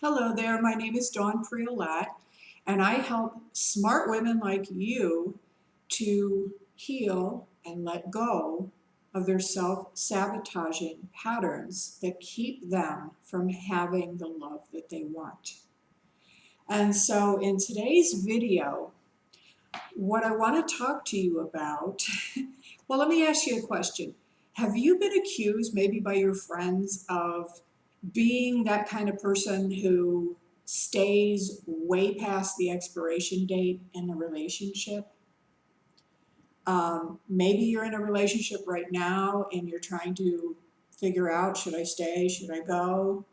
Hello there, my name is Dawn Priolat, and I help smart women like you to heal and let go of their self-sabotaging patterns that keep them from having the love that they want. And so in today's video, what I want to talk to you about, well, let me ask you a question. Have you been accused, maybe by your friends, of being that kind of person who stays way past the expiration date in a relationship? Maybe you're in a relationship right now and you're trying to figure out, should I stay, should I go?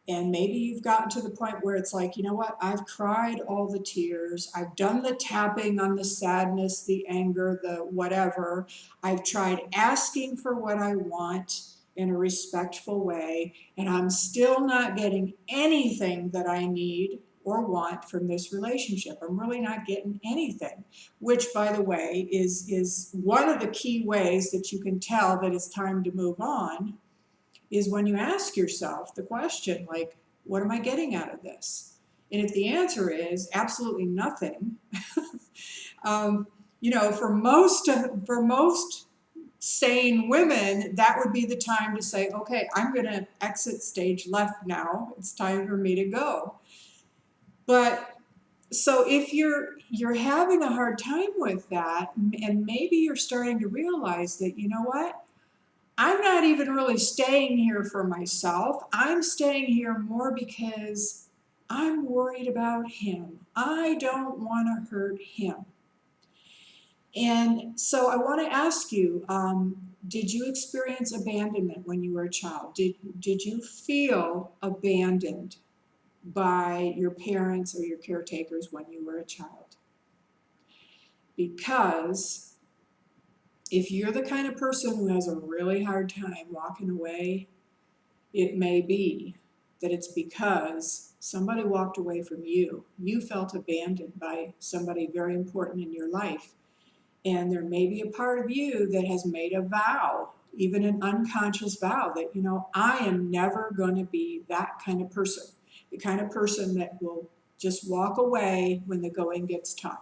And maybe you've gotten to the point where it's like, you know what, I've cried all the tears. I've done the tapping on the sadness, the anger, the whatever. I've tried asking for what I want in a respectful way, and I'm still not getting anything that I need or want from this relationship. I'm really not getting anything, which, by the way, is one of the key ways that you can tell that it's time to move on, is when you ask yourself the question, like, what am I getting out of this? And if the answer is absolutely nothing, for most sane women, that would be the time to say, okay, I'm going to exit stage left now. It's time for me to go. But so if you're having a hard time with that, and maybe you're starting to realize that, you know what? I'm not even really staying here for myself. I'm staying here more because I'm worried about him. I don't want to hurt him. And so I want to ask you, did you experience abandonment when you were a child? Did you feel abandoned by your parents or your caretakers when you were a child? Because if you're the kind of person who has a really hard time walking away, it may be that it's because somebody walked away from you. You felt abandoned by somebody very important in your life. And there may be a part of you that has made a vow, even an unconscious vow, that, you know, I am never going to be that kind of person, the kind of person that will just walk away when the going gets tough.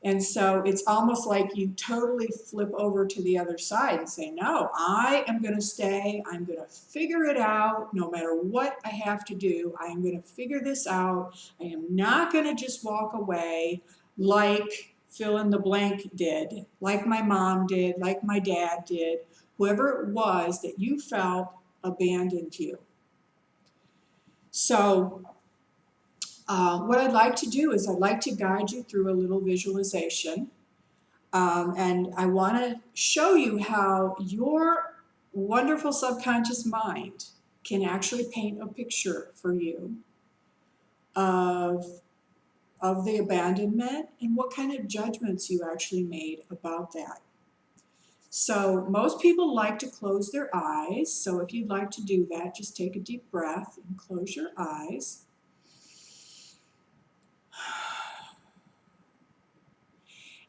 And so it's almost like you totally flip over to the other side and say, no, I am going to stay. I'm going to figure it out no matter what I have to do. I am going to figure this out. I am not going to just walk away like fill in the blank did, like my mom did, like my dad did, whoever it was that you felt abandoned you. So what I'd like to do is I'd like to guide you through a little visualization. And I want to show you how your wonderful subconscious mind can actually paint a picture for you of the abandonment and what kind of judgments you actually made about that. So most people like to close their eyes. So if you'd like to do that, just take a deep breath and close your eyes.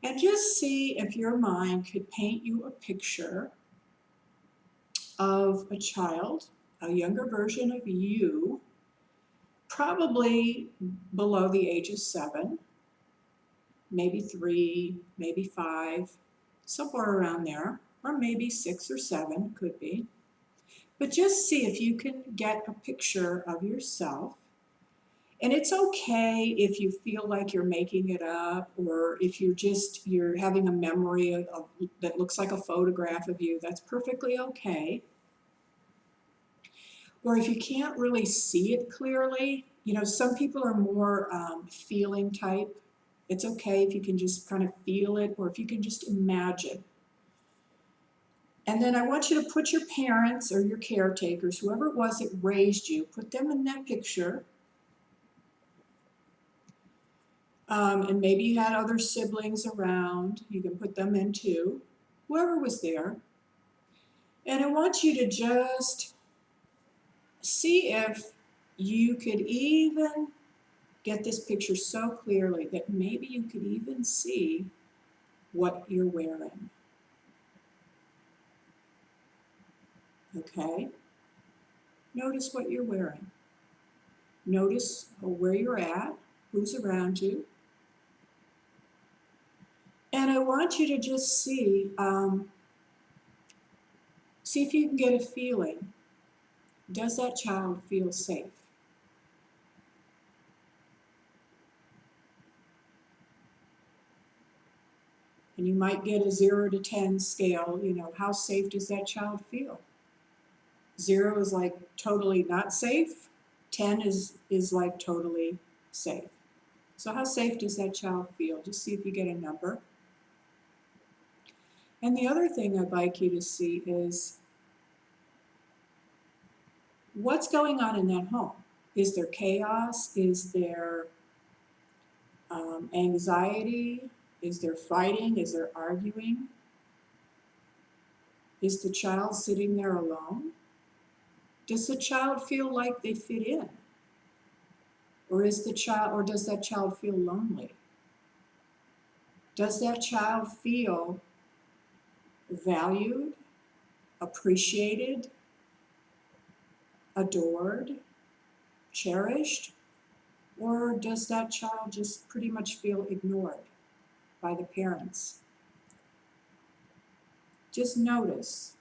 And just see if your mind could paint you a picture of a child, a younger version of you, probably below the age of 7, maybe 3, maybe 5, somewhere around there, or maybe 6 or 7, could be. But just see if you can get a picture of yourself. And it's okay if you feel like you're making it up, or if you're having a memory of that looks like a photograph of you. That's perfectly okay. Or if you can't really see it clearly, you know, some people are more feeling type. It's okay if you can just kind of feel it, or if you can just imagine. And then I want you to put your parents or your caretakers, whoever it was that raised you, put them in that picture. And maybe you had other siblings around. You can put them in too, whoever was there. And I want you to just see if you could even get this picture so clearly that maybe you could even see what you're wearing. Okay? Notice what you're wearing. Notice where you're at, who's around you. And I want you to just see if you can get a feeling. Does that child feel safe? And you might get a 0 to 10 scale, how safe does that child feel? 0 is like totally not safe. 10 is like totally safe. So how safe does that child feel? Just see if you get a number. And the other thing I'd like you to see is what's going on in that home. Is there chaos? Is there anxiety? Is there fighting? Is there arguing? Is the child sitting there alone? Does the child feel like they fit in? Or does that child feel lonely? Does that child feel valued, appreciated, adored, cherished? Or does that child just pretty much feel ignored by the parents? Just notice,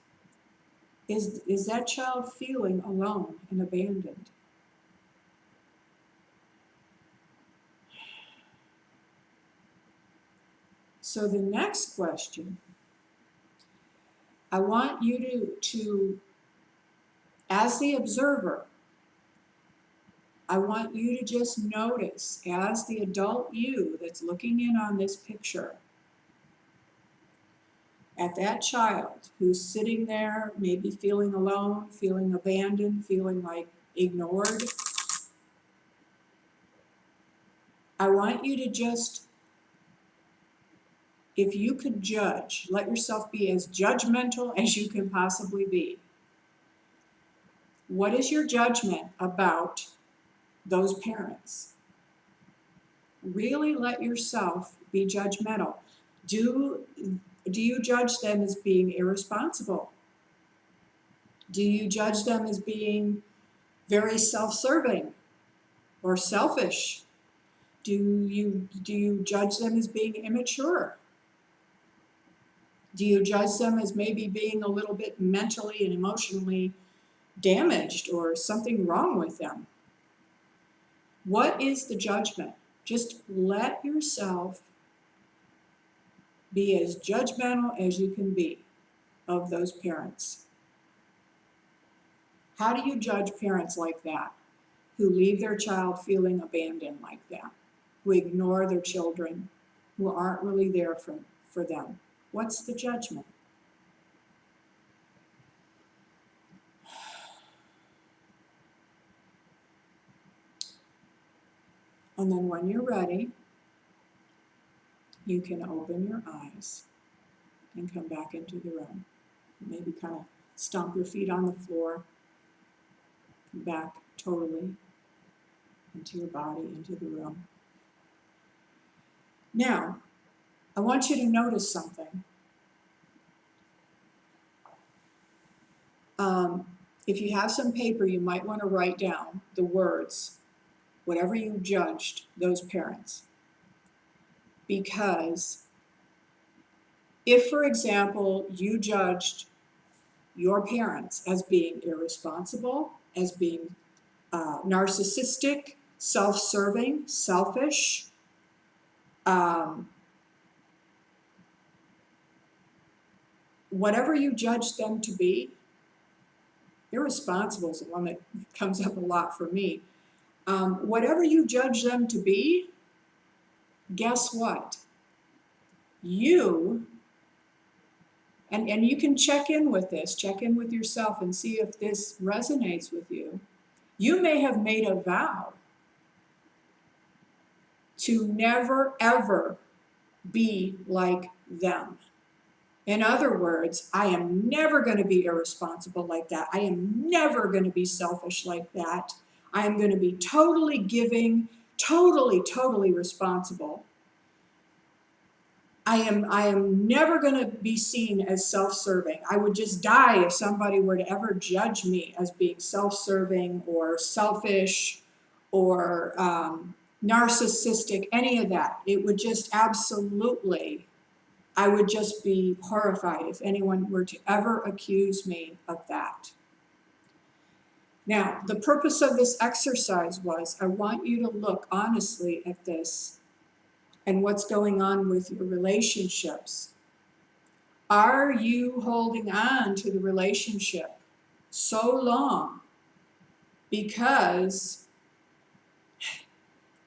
is that child feeling alone and abandoned? So the next question, I want you to, as the observer, I want you to just notice, as the adult you that's looking in on this picture, at that child who's sitting there, maybe feeling alone, feeling abandoned, feeling like ignored. I want you to just, if you could judge, let yourself be as judgmental as you can possibly be. What is your judgment about those parents? Really let yourself be judgmental. Do you judge them as being irresponsible? Do you judge them as being very self-serving or selfish? Do you judge them as being immature? Do you judge them as maybe being a little bit mentally and emotionally damaged or something wrong with them? What is the judgment? Just let yourself be as judgmental as you can be of those parents. How do you judge parents like that, who leave their child feeling abandoned like that, who ignore their children, who aren't really there for them? What's the judgment? And then when you're ready, you can open your eyes and come back into the room. Maybe kind of stomp your feet on the floor, come back totally into your body, into the room. Now, I want you to notice something. If you have some paper, you might want to write down the words, whatever you judged those parents. Because if, for example, you judged your parents as being irresponsible, as being narcissistic, self-serving, selfish, whatever you judge them to be, irresponsible is the one that comes up a lot for me. Whatever you judge them to be, guess what? You, and you can check in with this, check in with yourself and see if this resonates with you. You may have made a vow to never, ever be like them. In other words, I am never going to be irresponsible like that. I am never going to be selfish like that. I am going to be totally giving, totally responsible. I am never going to be seen as self-serving. I would just die if somebody were to ever judge me as being self-serving or selfish or narcissistic, any of that. It would just absolutely, I would just be horrified if anyone were to ever accuse me of that. Now, the purpose of this exercise was I want you to look honestly at this and what's going on with your relationships. Are you holding on to the relationship so long because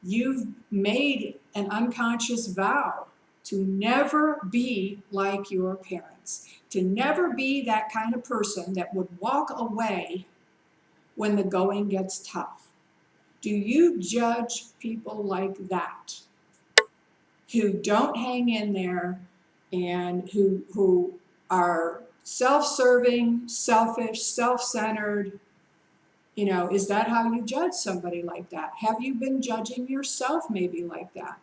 you've made an unconscious vow to never be like your parents, to never be that kind of person that would walk away when the going gets tough? Do you judge people like that, who don't hang in there and who are self-serving, selfish, self-centered? You know, is that how you judge somebody like that? Have you been judging yourself maybe like that?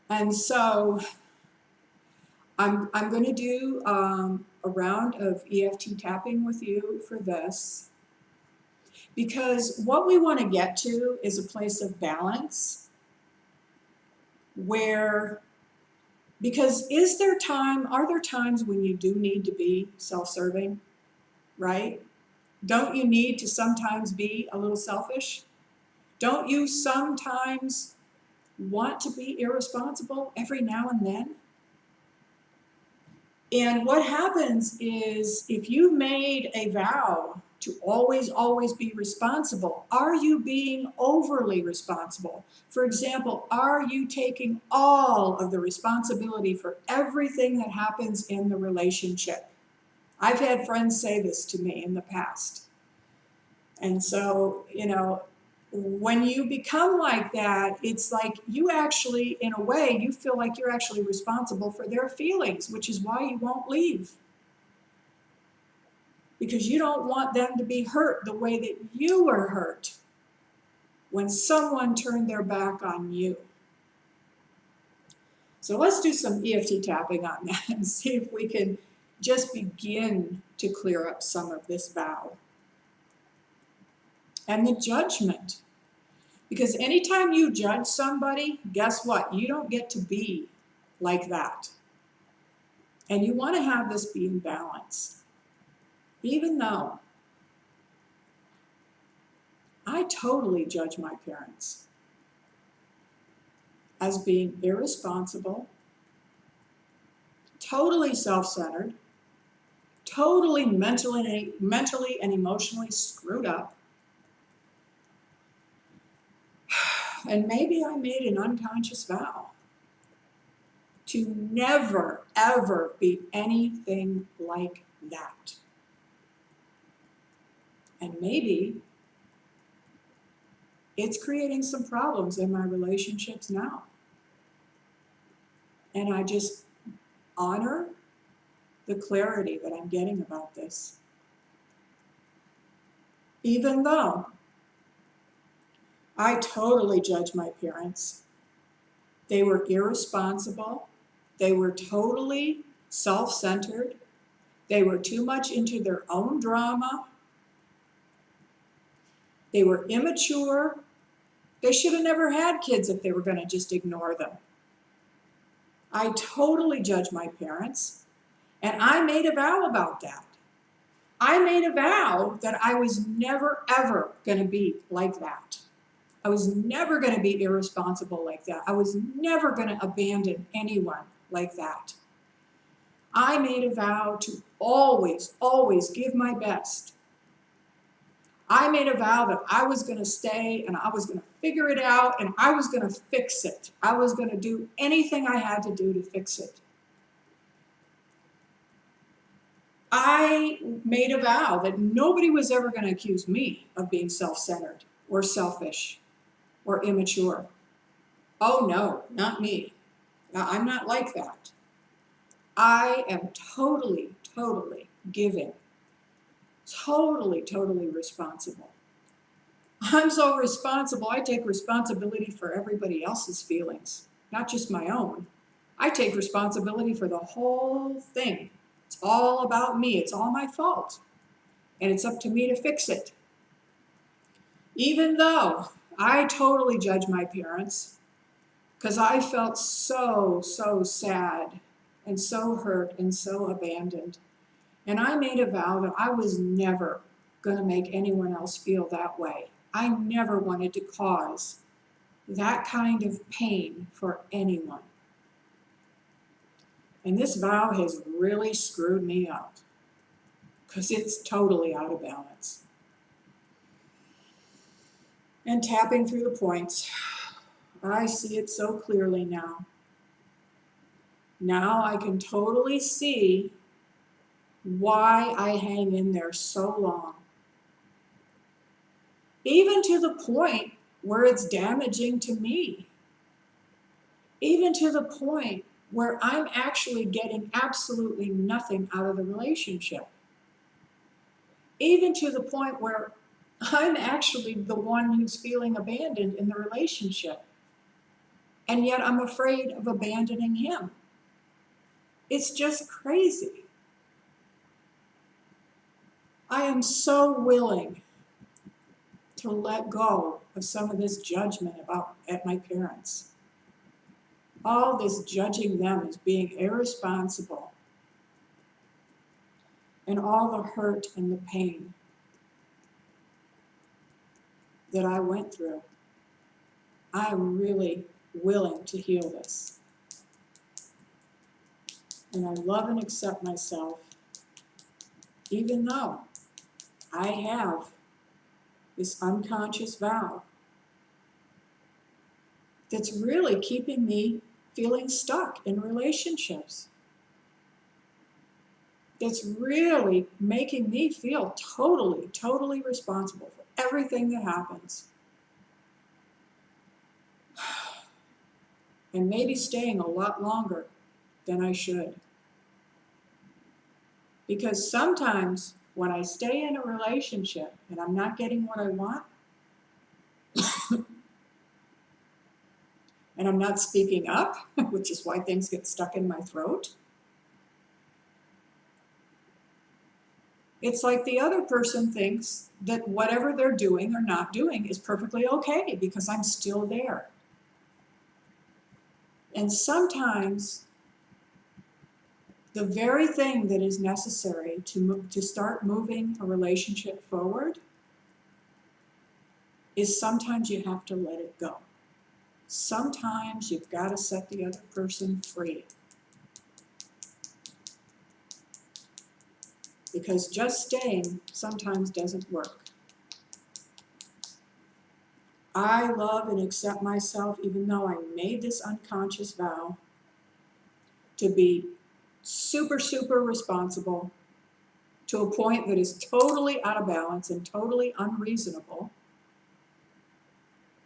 And so I'm going to do a round of EFT tapping with you for this, because what we want to get to is a place of balance where, because are there times when you do need to be self-serving, right? Don't you need to sometimes be a little selfish? Don't you sometimes want to be irresponsible every now and then? And what happens is, if you made a vow to always, always be responsible, are you being overly responsible? For example, are you taking all of the responsibility for everything that happens in the relationship? I've had friends say this to me in the past. And so, you know, when you become like that, it's like you actually, in a way, you feel like you're actually responsible for their feelings, which is why you won't leave. Because you don't want them to be hurt the way that you were hurt when someone turned their back on you. So let's do some EFT tapping on that and see if we can just begin to clear up some of this vow. And the judgment. Because anytime you judge somebody, guess what? You don't get to be like that. And you want to have this be in balance. Even though I totally judge my parents as being irresponsible, totally self-centered, totally mentally and emotionally screwed up. And maybe I made an unconscious vow to never, ever be anything like that. And maybe it's creating some problems in my relationships now. And I just honor the clarity that I'm getting about this. Even though I totally judge my parents. They were irresponsible. They were totally self-centered. They were too much into their own drama. They were immature. They should have never had kids if they were going to just ignore them. I totally judge my parents, and I made a vow about that. I made a vow that I was never, ever going to be like that. I was never going to be irresponsible like that. I was never going to abandon anyone like that. I made a vow to always, always give my best. I made a vow that I was going to stay and I was going to figure it out and I was going to fix it. I was going to do anything I had to do to fix it. I made a vow that nobody was ever going to accuse me of being self-centered or selfish or immature. Oh no, not me. I'm not like that. I am totally, totally giving. Totally, totally responsible. I'm so responsible, I take responsibility for everybody else's feelings, not just my own. I take responsibility for the whole thing. It's all about me. It's all my fault. And it's up to me to fix it. Even though I totally judge my parents, because I felt so, so sad and so hurt and so abandoned. And I made a vow that I was never going to make anyone else feel that way. I never wanted to cause that kind of pain for anyone. And this vow has really screwed me up because it's totally out of balance. And tapping through the points, I see it so clearly now. Now I can totally see why I hang in there so long. Even to the point where it's damaging to me. Even to the point where I'm actually getting absolutely nothing out of the relationship. Even to the point where I'm actually the one who's feeling abandoned in the relationship. And yet I'm afraid of abandoning him. It's just crazy. I am so willing to let go of some of this judgment at my parents. All this judging them as being irresponsible. And all the hurt and the pain that I went through. I am really willing to heal this. And I love and accept myself, even though I have this unconscious vow that's really keeping me feeling stuck in relationships. That's really making me feel totally, totally responsible for everything that happens. And maybe staying a lot longer than I should. Because sometimes when I stay in a relationship and I'm not getting what I want, and I'm not speaking up, which is why things get stuck in my throat, it's like the other person thinks that whatever they're doing or not doing is perfectly okay because I'm still there. And sometimes the very thing that is necessary to start moving a relationship forward is sometimes you have to let it go. Sometimes you've got to set the other person free. Because just staying sometimes doesn't work. I love and accept myself even though I made this unconscious vow to be super, super responsible to a point that is totally out of balance and totally unreasonable.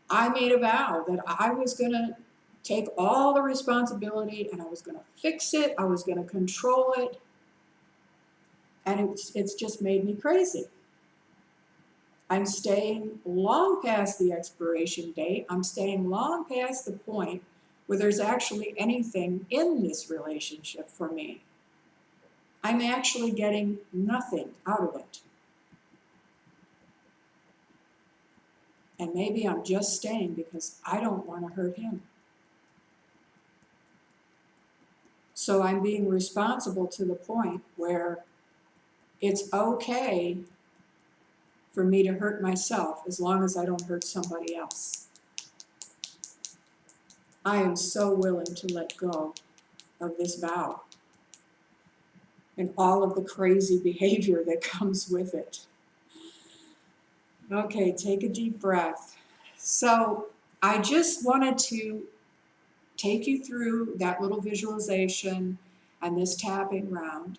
I made a vow that I was going to take all the responsibility and I was going to fix it, I was going to control it, and it's just made me crazy. I'm staying long past the expiration date. I'm staying long past the point where there's actually anything in this relationship for me. I'm actually getting nothing out of it. And maybe I'm just staying because I don't want to hurt him. So I'm being responsible to the point where it's okay for me to hurt myself as long as I don't hurt somebody else. I am so willing to let go of this vow and all of the crazy behavior that comes with it. Okay, take a deep breath. So I just wanted to take you through that little visualization and this tapping round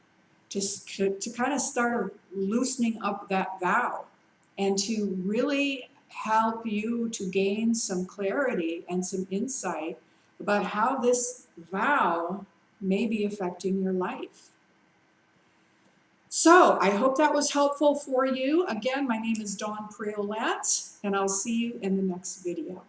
to kind of start loosening up that vow and to really help you to gain some clarity and some insight about how this vow may be affecting your life. So I hope that was helpful for you. Again, my name is Dawn Priolat, and I'll see you in the next video.